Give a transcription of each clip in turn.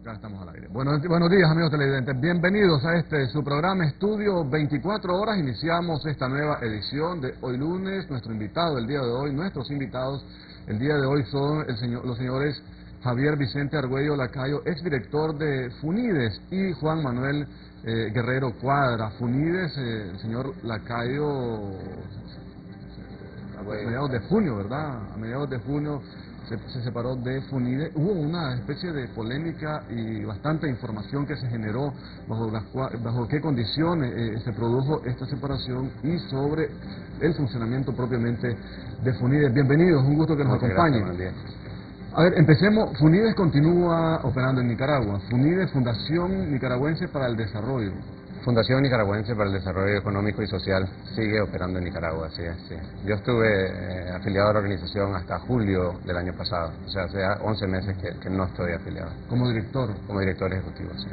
Ya estamos al aire. Buenos días, amigos televidentes. Bienvenidos a su programa Estudio 24 Horas. Iniciamos esta nueva edición de hoy lunes. Nuestros invitados el día de hoy son los señores Javier Vicente Argüello Lacayo, exdirector de FUNIDES, y Juan Manuel Guerrero Cuadra. FUNIDES, el señor Lacayo, a mediados de junio, ¿verdad? A mediados de junio se separó de FUNIDES. Hubo una especie de polémica y bastante información que se generó bajo qué condiciones se produjo esta separación y sobre el funcionamiento propiamente de FUNIDES. Bienvenidos, un gusto que nos acompañen. A ver, empecemos. FUNIDES continúa operando en Nicaragua. FUNIDES, Fundación Nicaragüense para el Desarrollo. Fundación Nicaragüense para el Desarrollo Económico y Social sigue operando en Nicaragua, sí. Yo estuve afiliado a la organización hasta julio del año pasado, o sea, hace 11 meses que no estoy afiliado. ¿Como director? Como director ejecutivo, sí.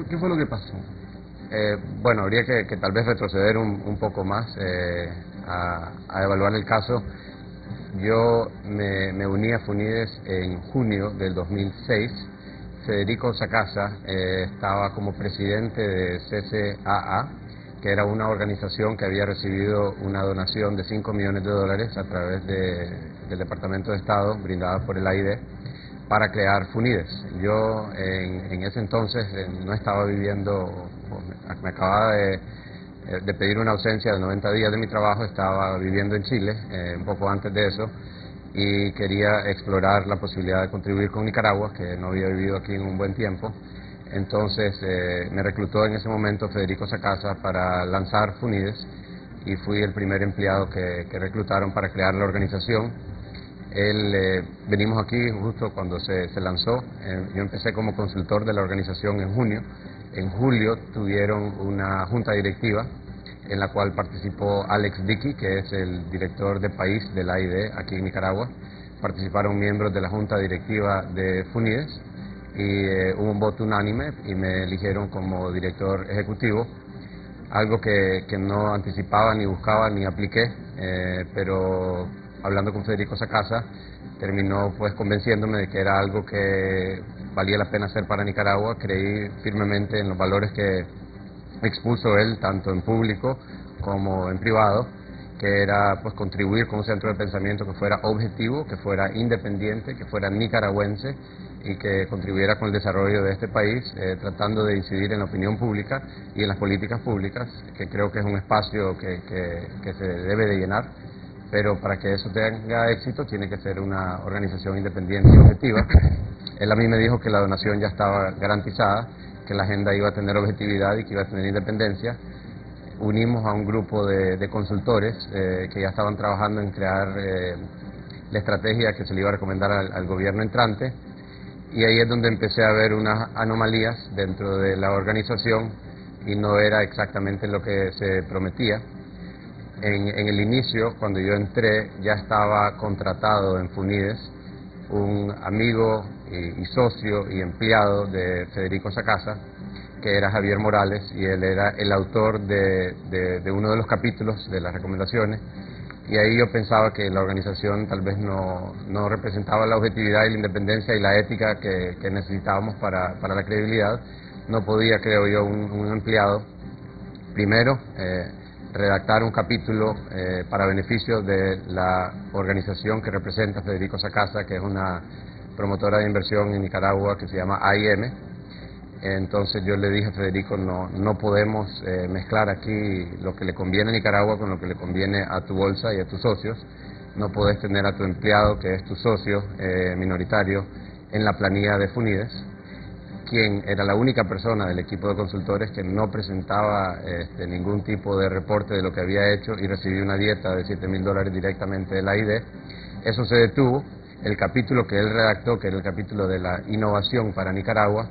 ¿Qué fue lo que pasó? Bueno, habría que tal vez retroceder un poco más a evaluar el caso. Yo me uní a FUNIDES en junio del 2006. Federico Sacasa estaba como presidente de CCAA, que era una organización que había recibido una donación de $5 millones a través del Departamento de Estado, brindada por el AID, para crear FUNIDES. Yo en ese entonces no estaba viviendo, me acababa de pedir una ausencia de 90 días de mi trabajo, estaba viviendo en Chile, un poco antes de eso, y quería explorar la posibilidad de contribuir con Nicaragua, que no había vivido aquí en un buen tiempo. Entonces me reclutó en ese momento Federico Sacasa para lanzar FUNIDES y fui el primer empleado que reclutaron para crear la organización. Venimos aquí justo cuando se lanzó. Yo empecé como consultor de la organización en junio. En julio tuvieron una junta directiva en la cual participó Alex Dickey, que es el director de país del AID aquí en Nicaragua. Participaron miembros de la junta directiva de FUNIDES y hubo un voto unánime y me eligieron como director ejecutivo, algo que no anticipaba, ni buscaba, ni apliqué, pero hablando con Federico Sacasa terminó pues convenciéndome de que era algo que valía la pena hacer para Nicaragua. Creí firmemente en los valores que expuso él, tanto en público como en privado, que era pues contribuir con un centro de pensamiento que fuera objetivo, que fuera independiente, que fuera nicaragüense y que contribuyera con el desarrollo de este país, tratando de incidir en la opinión pública y en las políticas públicas, que creo que es un espacio que se debe de llenar, pero para que eso tenga éxito tiene que ser una organización independiente y objetiva. Él a mí me dijo que la donación ya estaba garantizada, que la agenda iba a tener objetividad y que iba a tener independencia. Unimos a un grupo de consultores que ya estaban trabajando en crear la estrategia que se le iba a recomendar al gobierno entrante, y ahí es donde empecé a ver unas anomalías dentro de la organización y no era exactamente lo que se prometía. En el inicio, cuando yo entré, ya estaba contratado en FUNIDES un amigo y socio y empleado de Federico Sacasa, que era Javier Morales, y él era el autor de uno de los capítulos de las recomendaciones, y ahí yo pensaba que la organización tal vez no representaba la objetividad y la independencia y la ética que necesitábamos para la credibilidad. No podía, creo yo, un empleado, primero, redactar un capítulo para beneficio de la organización que representa Federico Sacasa, que es una promotora de inversión en Nicaragua que se llama AIM. Entonces yo le dije a Federico, no podemos mezclar aquí lo que le conviene a Nicaragua con lo que le conviene a tu bolsa y a tus socios. No podés tener a tu empleado, que es tu socio minoritario, en la planilla de FUNIDES, quien era la única persona del equipo de consultores que no presentaba ningún tipo de reporte de lo que había hecho y recibió una dieta de $7.000 directamente del AID. Eso se detuvo. El capítulo que él redactó, que era el capítulo de la innovación para Nicaragua,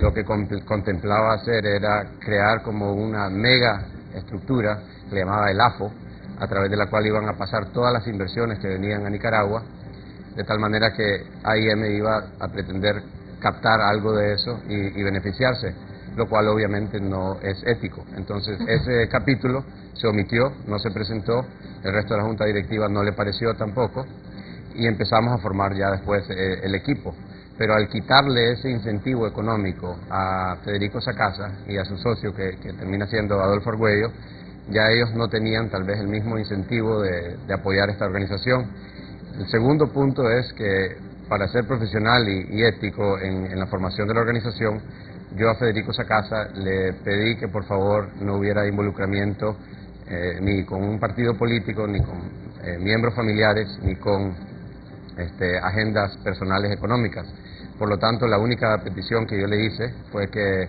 lo que contemplaba hacer era crear como una mega estructura que le llamaba el AFO, a través de la cual iban a pasar todas las inversiones que venían a Nicaragua, de tal manera que AIM iba a pretender captar algo de eso y beneficiarse, lo cual obviamente no es ético. Entonces ese capítulo se omitió, no se presentó, el resto de la junta directiva no le pareció tampoco, y empezamos a formar ya después el equipo. pero al quitarle ese incentivo económico a Federico Sacasa y a su socio, que termina siendo Adolfo Argüello, ya ellos no tenían tal vez el mismo incentivo de apoyar esta organización. El segundo punto es que para ser profesional y ético en la formación de la organización, yo a Federico Sacasa le pedí que por favor no hubiera involucramiento ni con un partido político, ni con miembros familiares, ni con agendas personales económicas. Por lo tanto, la única petición que yo le hice fue que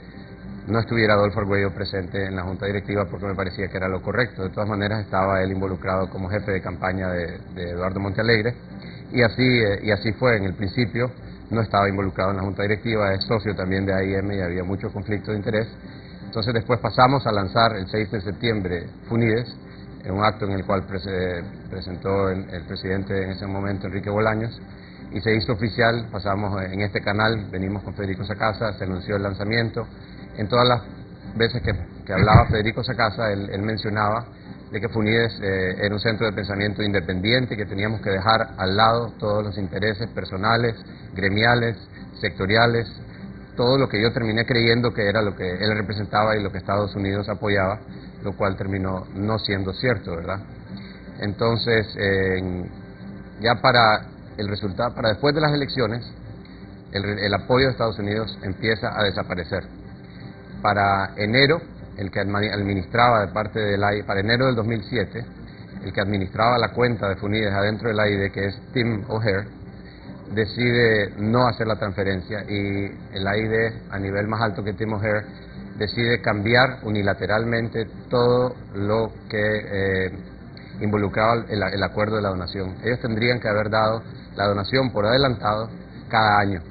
no estuviera Adolfo Argüello presente en la junta directiva, porque me parecía que era lo correcto. De todas maneras, estaba él involucrado como jefe de campaña de Eduardo Montealegre, y así fue. En el principio no estaba involucrado en la junta directiva, es socio también de AIM y había mucho conflicto de interés. Entonces después pasamos a lanzar el 6 de septiembre Funides, en un acto en el cual presentó el presidente en ese momento, Enrique Bolaños, y se hizo oficial. Pasamos en este canal, venimos con Federico Sacasa, se anunció el lanzamiento. En todas las veces que hablaba Federico Sacasa, él mencionaba de que Funides era un centro de pensamiento independiente, que teníamos que dejar al lado todos los intereses personales, gremiales, sectoriales, todo lo que yo terminé creyendo que era lo que él representaba y lo que Estados Unidos apoyaba, lo cual terminó no siendo cierto, ¿verdad? Entonces, ya para el resultado, para después de las elecciones, el apoyo de Estados Unidos empieza a desaparecer. Para enero, el que administraba de parte del AID, para enero del 2007, el que administraba la cuenta de Funides adentro del AID, que es Tim O'Hare, decide no hacer la transferencia, y el AID, a nivel más alto que Tim O'Hare, decide cambiar unilateralmente todo lo que involucraba el acuerdo de la donación. Ellos tendrían que haber dado la donación por adelantado cada año,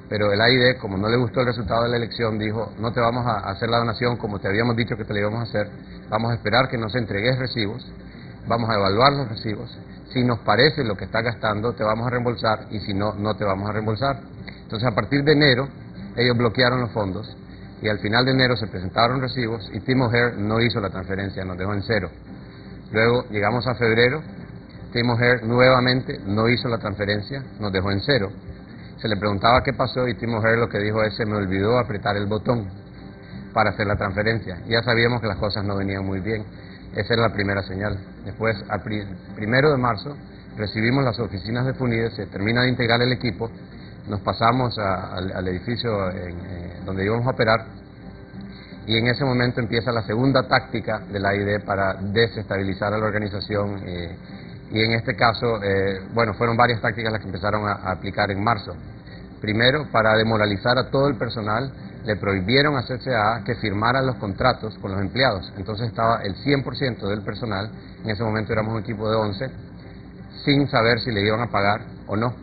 pero el AID, como no le gustó el resultado de la elección, dijo: no te vamos a hacer la donación como te habíamos dicho que te la íbamos a hacer, vamos a esperar que nos entregues recibos, vamos a evaluar los recibos, si nos parece lo que estás gastando te vamos a reembolsar, y si no, no te vamos a reembolsar. Entonces, a partir de enero ellos bloquearon los fondos, y al final de enero se presentaron recibos y Tim O'Hare no hizo la transferencia, nos dejó en cero. Luego llegamos a febrero, Tim O'Hare nuevamente no hizo la transferencia, nos dejó en cero. Se le preguntaba qué pasó y Tim O'Hare lo que dijo es: se me olvidó apretar el botón para hacer la transferencia. Ya sabíamos que las cosas no venían muy bien. Esa era la primera señal. Después, al 1 de marzo, recibimos las oficinas de Funides, se termina de integrar el equipo, nos pasamos al edificio donde íbamos a operar, y en ese momento empieza la segunda táctica de la AID para desestabilizar a la organización, y en este caso, bueno, fueron varias tácticas las que empezaron a aplicar en marzo. Primero, para demoralizar a todo el personal, le prohibieron a CCA que firmaran los contratos con los empleados. Entonces estaba el 100% del personal, en ese momento éramos un equipo de 11, sin saber si le iban a pagar o no,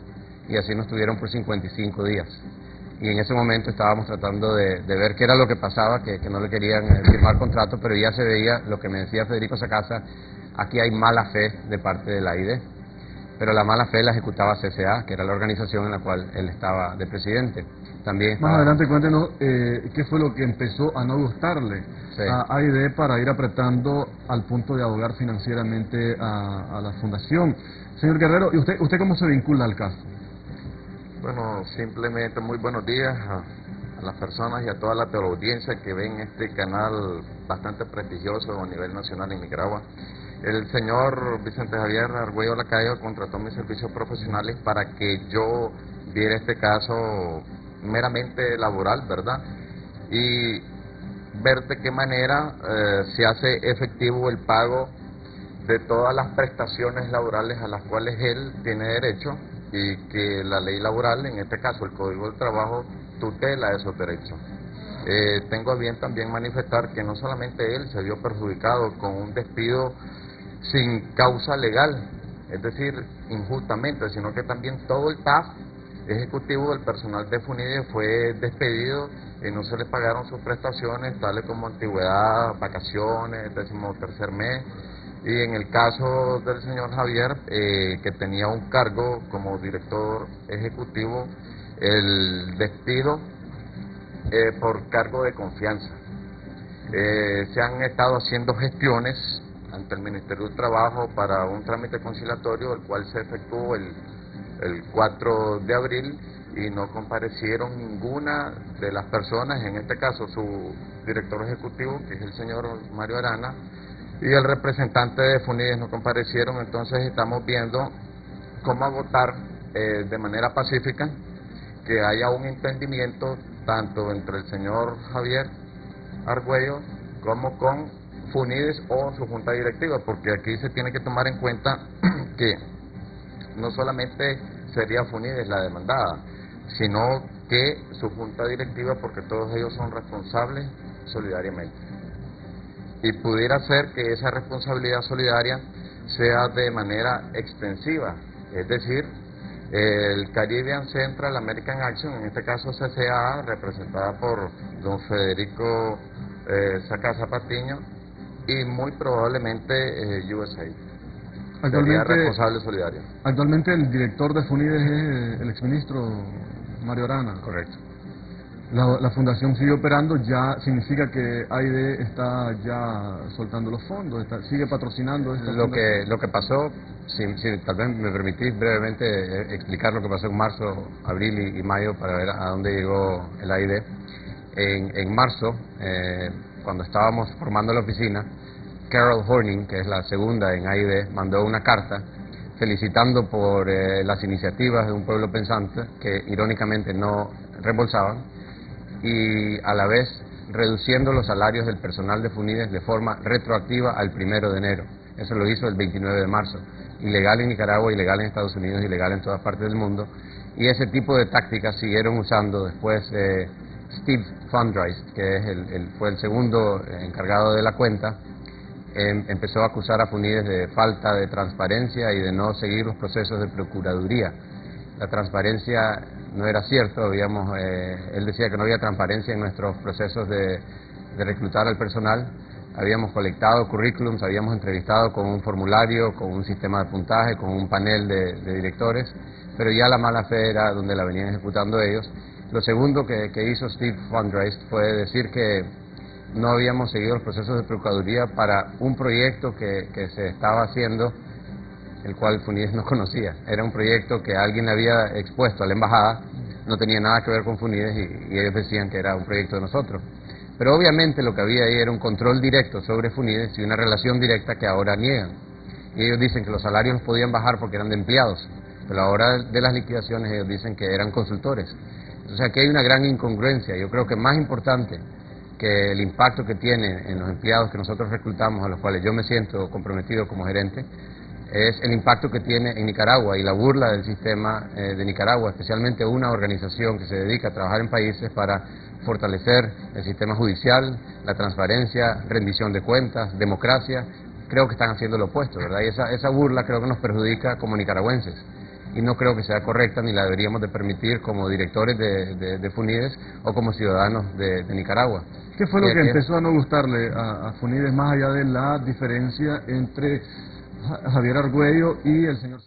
y así nos tuvieron por 55 días. Y en ese momento estábamos tratando de ver qué era lo que pasaba, que no le querían firmar contrato, pero ya se veía lo que me decía Federico Sacasa: aquí hay mala fe de parte de la AID, pero la mala fe la ejecutaba CCA, que era la organización en la cual él estaba de presidente. También estaba... Más adelante cuéntenos qué fue lo que empezó a no gustarle a AID para ir apretando al punto de ahogar financieramente a la fundación. Señor Guerrero, ¿y usted cómo se vincula al caso? Bueno, simplemente muy buenos días a las personas y a toda la teleaudiencia que ven este canal bastante prestigioso a nivel nacional en Nicaragua. El señor Vicente Javier Argüello Lacayo contrató mis servicios profesionales para que yo viera este caso meramente laboral, ¿verdad? Y ver de qué manera se hace efectivo el pago de todas las prestaciones laborales a las cuales él tiene derecho, y que la ley laboral, en este caso el Código del Trabajo, tutela esos derechos. Tengo a bien también manifestar que no solamente él se vio perjudicado con un despido sin causa legal, es decir, injustamente, sino que también todo el staff ejecutivo del personal de Funides fue despedido y no se les pagaron sus prestaciones, tales como antigüedad, vacaciones, 13º mes. Y en el caso del señor Javier, que tenía un cargo como director ejecutivo, el despido por cargo de confianza. Se han estado haciendo gestiones ante el Ministerio del Trabajo para un trámite conciliatorio, el cual se efectuó el 4 de abril, y no comparecieron ninguna de las personas, en este caso su director ejecutivo, que es el señor Mario Arana, y el representante de FUNIDES no comparecieron. Entonces estamos viendo cómo votar de manera pacífica, que haya un entendimiento tanto entre el señor Javier Argüello como con FUNIDES o su junta directiva, porque aquí se tiene que tomar en cuenta que no solamente sería FUNIDES la demandada, sino que su junta directiva, porque todos ellos son responsables solidariamente. Y pudiera ser que esa responsabilidad solidaria sea de manera extensiva, es decir, el Caribbean Central American Action, en este caso CCA, representada por don Federico Sacasa Patiño, y muy probablemente USA. Sería responsable solidario. Actualmente el director de FUNIDES es el exministro Mario Arana. Correcto. La fundación sigue operando, ya significa que AID está ya soltando los fondos, sigue patrocinando esta fundación. Lo que pasó, si tal vez me permitís brevemente explicar lo que pasó en marzo, abril y mayo para ver a dónde llegó el AID. En marzo, cuando estábamos formando la oficina, Carol Horning, que es la segunda en AID, mandó una carta felicitando por las iniciativas de un pueblo pensante que irónicamente no reembolsaban, y a la vez reduciendo los salarios del personal de FUNIDES de forma retroactiva al 1 de enero. Eso lo hizo el 29 de marzo. Ilegal en Nicaragua, ilegal en Estados Unidos, ilegal en todas partes del mundo. Y ese tipo de tácticas siguieron usando después Steve Fundreist, que es fue el segundo encargado de la cuenta. Empezó a acusar a FUNIDES de falta de transparencia y de no seguir los procesos de procuraduría. La transparencia no era cierto, él decía que no había transparencia en nuestros procesos de reclutar al personal. Habíamos colectado currículums, habíamos entrevistado con un formulario, con un sistema de puntaje, con un panel de directores, pero ya la mala fe era donde la venían ejecutando ellos. Lo segundo que hizo Steve Fundreist fue decir que no habíamos seguido los procesos de procuraduría para un proyecto que se estaba haciendo, el cual FUNIDES no conocía. Era un proyecto que alguien le había expuesto a la embajada, no tenía nada que ver con FUNIDES y ellos decían que era un proyecto de nosotros. Pero obviamente lo que había ahí era un control directo sobre FUNIDES y una relación directa que ahora niegan. Y ellos dicen que los salarios los podían bajar porque eran de empleados, pero a la hora de las liquidaciones ellos dicen que eran consultores. Entonces aquí hay una gran incongruencia. Yo creo que más importante que el impacto que tiene en los empleados que nosotros reclutamos, a los cuales yo me siento comprometido como gerente, es el impacto que tiene en Nicaragua y la burla del sistema de Nicaragua, especialmente una organización que se dedica a trabajar en países para fortalecer el sistema judicial, la transparencia, rendición de cuentas, democracia. Creo que están haciendo lo opuesto, ¿verdad? Y esa burla creo que nos perjudica como nicaragüenses y no creo que sea correcta ni la deberíamos de permitir como directores de FUNIDES o como ciudadanos de Nicaragua. ¿Qué fue lo que empezó a no gustarle a FUNIDES más allá de la diferencia entre Javier Argüello y el señor